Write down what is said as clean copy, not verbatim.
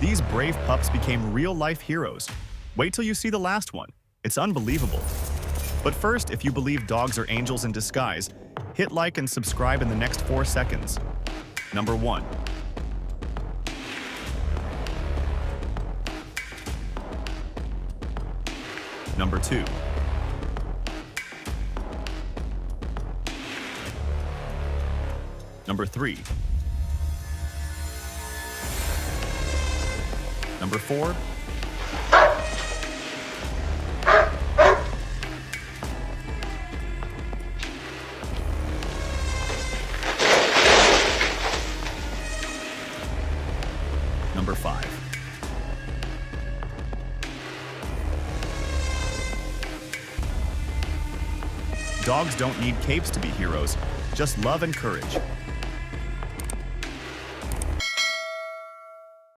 These brave pups became real-life heroes. Wait till you see the last one. It's unbelievable. But first, if you believe dogs are angels in disguise, hit like and subscribe in the next 4 seconds. Number 1. Number 2. Number 3. Number 4. Number 5. Dogs don't need capes to be heroes, just love and courage.